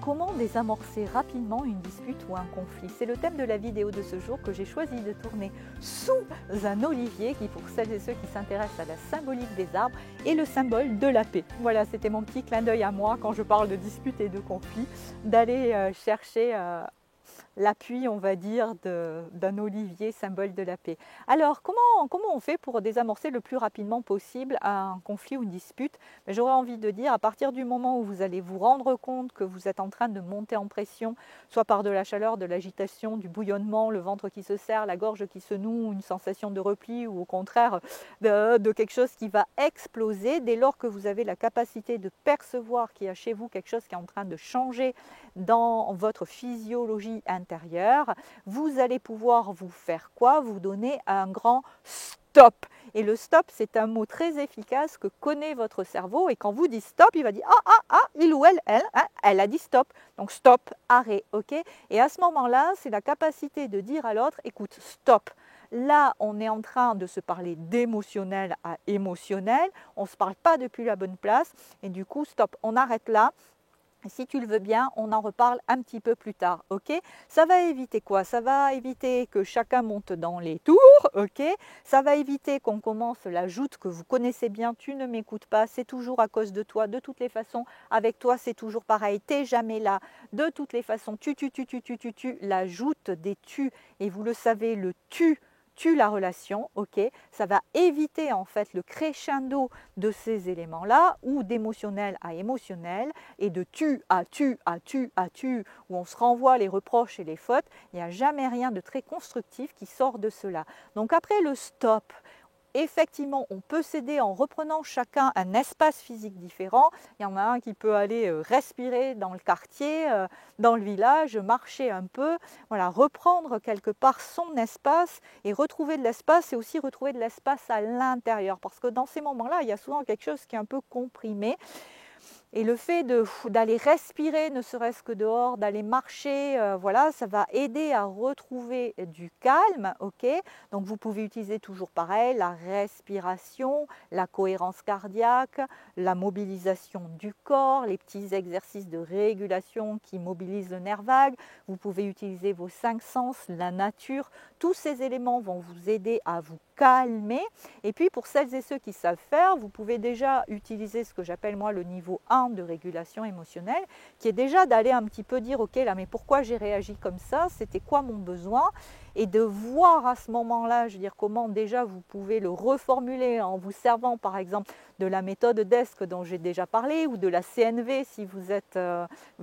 Comment désamorcer rapidement une dispute ou un conflit? C'est le thème de la vidéo de ce jour que j'ai choisi de tourner sous un olivier qui, pour celles et ceux qui s'intéressent à la symbolique des arbres, est le symbole de la paix. Voilà, c'était mon petit clin d'œil à moi quand je parle de dispute et de conflit, d'aller chercher l'appui, on va dire, d'un olivier, symbole de la paix. Alors, comment on fait pour désamorcer le plus rapidement possible un conflit ou une dispute? J'aurais envie de dire, à partir du moment où vous allez vous rendre compte que vous êtes en train de monter en pression, soit par de la chaleur, de l'agitation, du bouillonnement, le ventre qui se serre, la gorge qui se noue, une sensation de repli ou au contraire de quelque chose qui va exploser, dès lors que vous avez la capacité de percevoir qu'il y a chez vous quelque chose qui est en train de changer dans votre physiologie intérieure, vous allez pouvoir vous faire quoi? Vous donner un grand stop. Et le stop, c'est un mot très efficace que connaît votre cerveau. Et quand vous dites stop, il va dire il ou elle a dit stop. Donc stop, arrêt, ok? Et à ce moment-là, c'est la capacité de dire à l'autre, écoute, stop. Là, on est en train de se parler d'émotionnel à émotionnel. On ne se parle pas depuis la bonne place. Et du coup, stop, on arrête là. Si tu le veux bien, on en reparle un petit peu plus tard, ok? Ça va éviter quoi? Ça va éviter que chacun monte dans les tours, ok? Ça va éviter qu'on commence la joute que vous connaissez bien, tu ne m'écoutes pas, c'est toujours à cause de toi, de toutes les façons, avec toi c'est toujours pareil, t'es jamais là, de toutes les façons, tu, la joute des tu, et vous le savez, le tu tue la relation, ok, ça va éviter en fait le crescendo de ces éléments-là, ou d'émotionnel à émotionnel, et de tu à tu à tu à tu, où on se renvoie les reproches et les fautes, il n'y a jamais rien de très constructif qui sort de cela. Donc après le stop, effectivement, on peut s'aider en reprenant chacun un espace physique différent. Il y en a un qui peut aller respirer dans le quartier, dans le village, marcher un peu, voilà, reprendre quelque part son espace et retrouver de l'espace et aussi retrouver de l'espace à l'intérieur. Parce que dans ces moments-là, il y a souvent quelque chose qui est un peu comprimé. Et le fait d'aller respirer, ne serait-ce que dehors, d'aller marcher, voilà, ça va aider à retrouver du calme, ok? Donc vous pouvez utiliser toujours pareil, la respiration, la cohérence cardiaque, la mobilisation du corps, les petits exercices de régulation qui mobilisent le nerf vague. Vous pouvez utiliser vos 5 sens, la nature. Tous ces éléments vont vous aider à vous calmer. Et puis pour celles et ceux qui savent faire, vous pouvez déjà utiliser ce que j'appelle moi le niveau 1 de régulation émotionnelle, qui est déjà d'aller un petit peu dire ok là mais pourquoi j'ai réagi comme ça, c'était quoi mon besoin, et de voir à ce moment-là, je veux dire comment déjà vous pouvez le reformuler en vous servant par exemple de la méthode DESC dont j'ai déjà parlé, ou de la CNV si vous êtes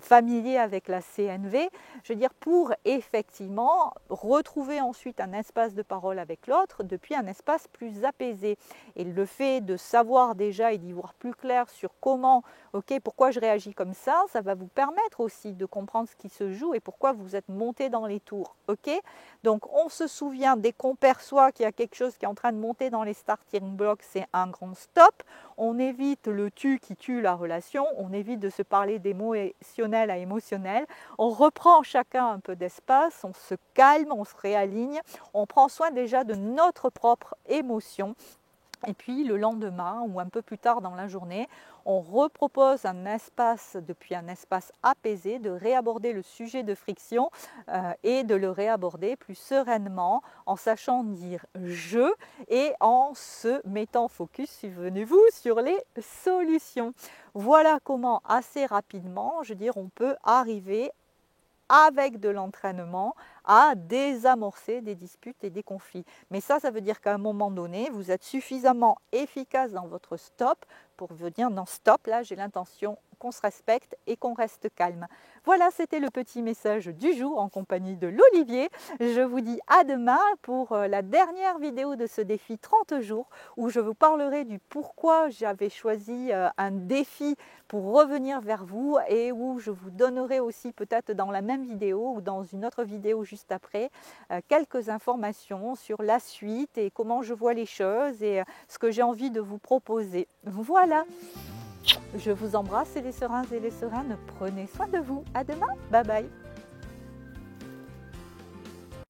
familier avec la CNV, je veux dire pour effectivement retrouver ensuite un espace de parole avec l'autre depuis un espace plus apaisé. Et le fait de savoir déjà et d'y voir plus clair sur comment, ok, pourquoi je réagis comme ça va vous permettre aussi de comprendre ce qui se joue et pourquoi vous êtes monté dans les tours, ok? Donc on se souvient, dès qu'on perçoit qu'il y a quelque chose qui est en train de monter dans les starting blocks, c'est un grand stop. On évite le tu qui tue la relation, on évite de se parler d'émotionnel à émotionnel, on reprend chacun un peu d'espace, on se calme, on se réaligne, on prend soin déjà de notre propre émotion. Et puis le lendemain ou un peu plus tard dans la journée, on repropose un espace, depuis un espace apaisé, de réaborder le sujet de friction et de le réaborder plus sereinement en sachant dire « je » et en se mettant focus, souvenez-vous, sur les solutions. Voilà comment assez rapidement, je veux dire, on peut arriver avec de l'entraînement à désamorcer des disputes et des conflits. Mais ça veut dire qu'à un moment donné, vous êtes suffisamment efficace dans votre stop pour vous dire non, stop, là j'ai l'intention qu'on se respecte et qu'on reste calme. Voilà, c'était le petit message du jour en compagnie de l'Olivier. Je vous dis à demain pour la dernière vidéo de ce défi 30 jours où je vous parlerai du pourquoi j'avais choisi un défi pour revenir vers vous et où je vous donnerai aussi peut-être dans la même vidéo ou dans une autre vidéo juste après quelques informations sur la suite et comment je vois les choses et ce que j'ai envie de vous proposer. Voilà. Je vous embrasse et les sereins et les sereines, prenez soin de vous. À demain, bye bye.